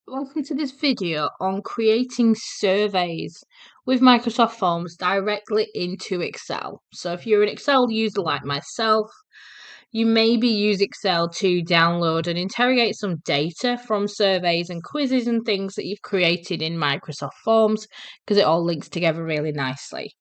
Welcome to this video on creating surveys with Microsoft Forms directly into Excel. So if you're an Excel user like myself, you maybe use Excel to download and interrogate some data from surveys and quizzes and things that you've created in Microsoft Forms because it all links together really nicely.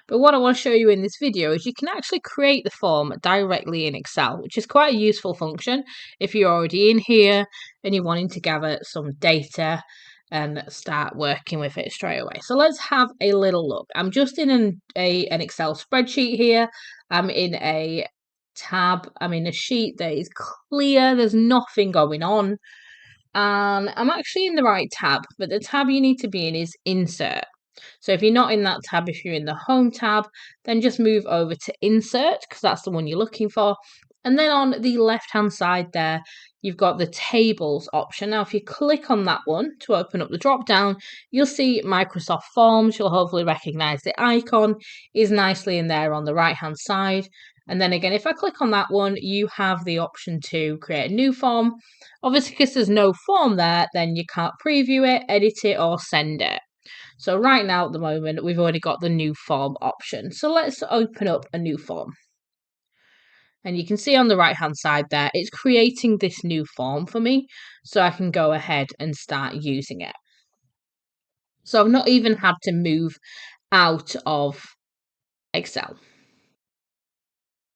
But what I want to show you in this video is you can actually create the form directly in Excel, which is quite a useful function if you're already in here and you're wanting to gather some data and start working with it straight away. So let's have a little look. I'm just in an Excel spreadsheet here. I'm in a tab. I'm in a sheet that is clear. There's nothing going on. And I'm actually in the right tab, but the tab you need to be in is Insert. So if you're not in that tab, if you're in the Home tab, then just move over to Insert because that's the one you're looking for. And then on the left-hand side there, you've got the Tables option. Now, if you click on that one to open up the drop-down, you'll see Microsoft Forms. You'll hopefully recognize the icon is nicely in there on the right-hand side. And then again, if I click on that one, you have the option to create a new form. Obviously, because there's no form there, then you can't preview it, edit it, or send it. So right now at the moment, we've already got the new form option. So let's open up a new form. And you can see on the right hand side there, it's creating this new form for me. So I can go ahead and start using it. So I've not even had to move out of Excel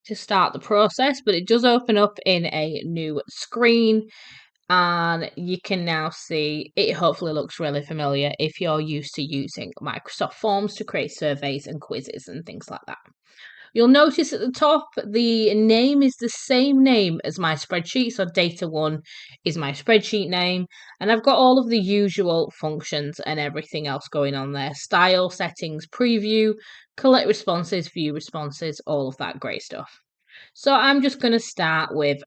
to start the process, but it does open up in a new screen. And you can now see it hopefully looks really familiar if you're used to using Microsoft Forms to create surveys and quizzes and things like that. You'll notice at the top the name is the same name as my spreadsheet. So data one is my spreadsheet name. And I've got all of the usual functions and everything else going on there. Style, settings, preview, collect responses, view responses, all of that great stuff. So I'm just going to start with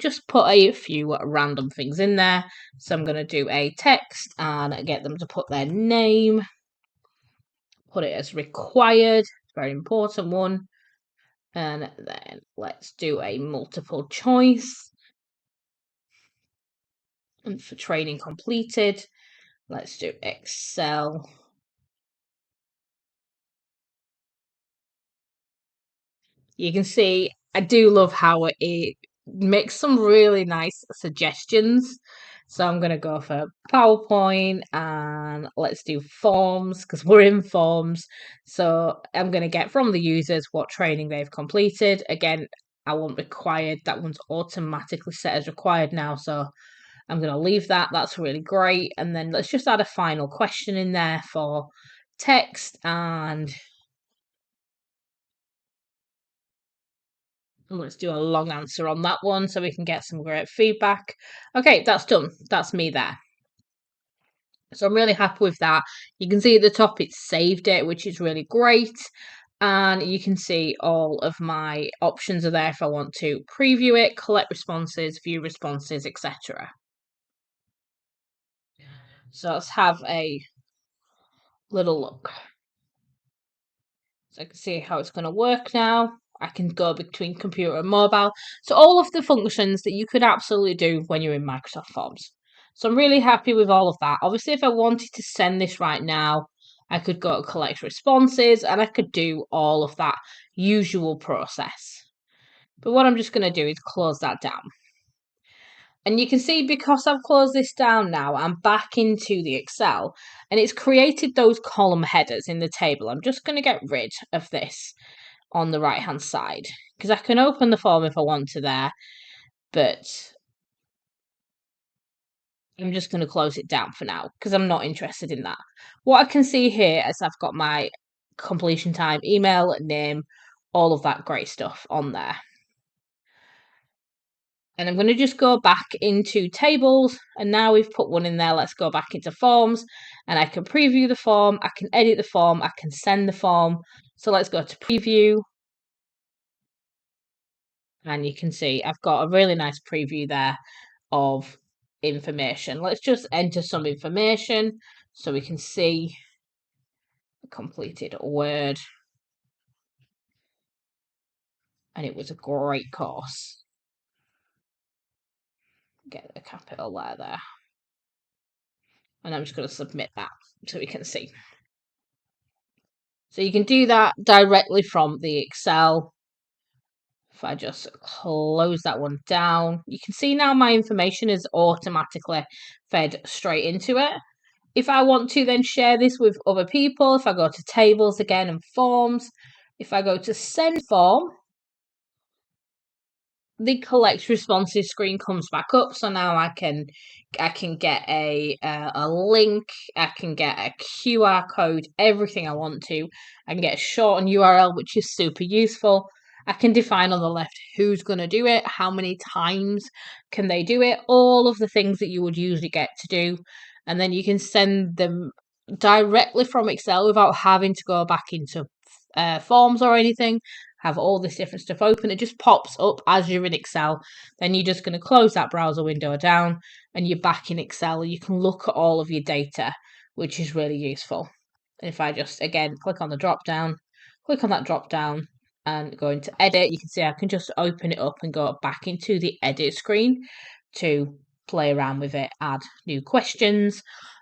just put a few random things in there. So I'm going to do a text and get them to put their name, put it as required, very important one. And then let's do a multiple choice. And for training completed, let's do Excel. You can see I do love how it makes some really nice suggestions. So I'm going to go for PowerPoint and let's do forms because we're in forms. So I'm going to get from the users what training they've completed. Again, I want required. That one's automatically set as required now. So I'm going to leave that. That's really great. And then let's just add a final question in there for text and let's do a long answer on that one so we can get some great feedback. Okay, that's done. That's me there. So I'm really happy with that. You can see at the top it's saved it, which is really great. And you can see all of my options are there if I want to preview it, collect responses, view responses, etc. So let's have a little look. So I can see how it's going to work now. I can go between computer and mobile. So all of the functions that you could absolutely do when you're in Microsoft Forms. So I'm really happy with all of that. Obviously, if I wanted to send this right now, I could go to collect responses and I could do all of that usual process. But what I'm just going to do is close that down. And you can see because I've closed this down now, I'm back into the Excel and it's created those column headers in the table. I'm just going to get rid of this on the right hand side because I can open the form if I want to there, but I'm just going to close it down for now because I'm not interested in that. What I can see here is I've got my completion time, email, name, all of that great stuff on there. And I'm going to just go back into tables. And now we've put one in there. Let's go back into forms. And I can preview the form. I can edit the form. I can send the form. So let's go to preview. And you can see I've got a really nice preview there of information. Let's just enter some information so we can see a completed word. And it was a great course. Get the capital letter there. And I'm just going to submit that so we can see. So you can do that directly from the Excel. If I just close that one down, you can see now my information is automatically fed straight into it. If I want to then share this with other people, if I go to tables again and forms, if I go to send form, the collect responses screen comes back up. So now I can get a link, I can get a QR code, everything I want to. I can get a shortened URL, which is super useful. I can define on the left who's going to do it, how many times can they do it, all of the things that you would usually get to do. And then you can send them directly from Excel without having to go back into forms or anything. Have all this different stuff open. It just pops up as you're in Excel. Then you're just going to close that browser window down and you're back in Excel. You can look at all of your data, which is really useful. And if I just, again, click on the drop down, click on that drop down and go into edit, you can see I can just open it up and go back into the edit screen to play around with it, add new questions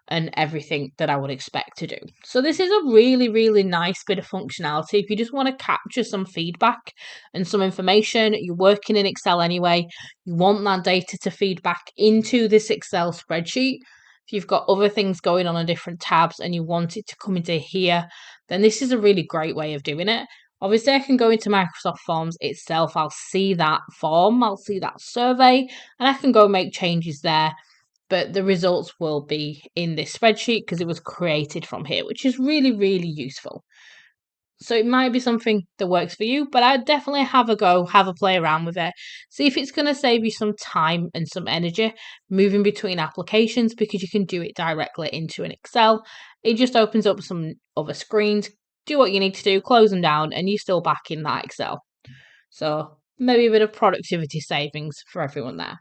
and everything that I would expect to do. So this is a really, really nice bit of functionality. If you just want to capture some feedback and some information, you're working in Excel anyway, you want that data to feed back into this Excel spreadsheet. If you've got other things going on different tabs and you want it to come into here, then this is a really great way of doing it. Obviously, I can go into Microsoft Forms itself. I'll see that form, I'll see that survey, and I can go make changes there. But the results will be in this spreadsheet because it was created from here, which is really, really useful. So it might be something that works for you, but I'd definitely have a go, have a play around with it. See if it's going to save you some time and some energy moving between applications because you can do it directly into an Excel. It just opens up some other screens, do what you need to do, close them down, and you're still back in that Excel. So maybe a bit of productivity savings for everyone there.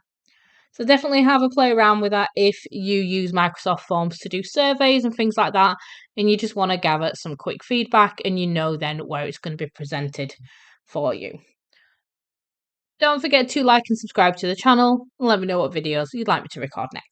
So definitely have a play around with that if you use Microsoft Forms to do surveys and things like that, and you just want to gather some quick feedback and you know then where it's going to be presented for you. Don't forget to like and subscribe to the channel and let me know what videos you'd like me to record next.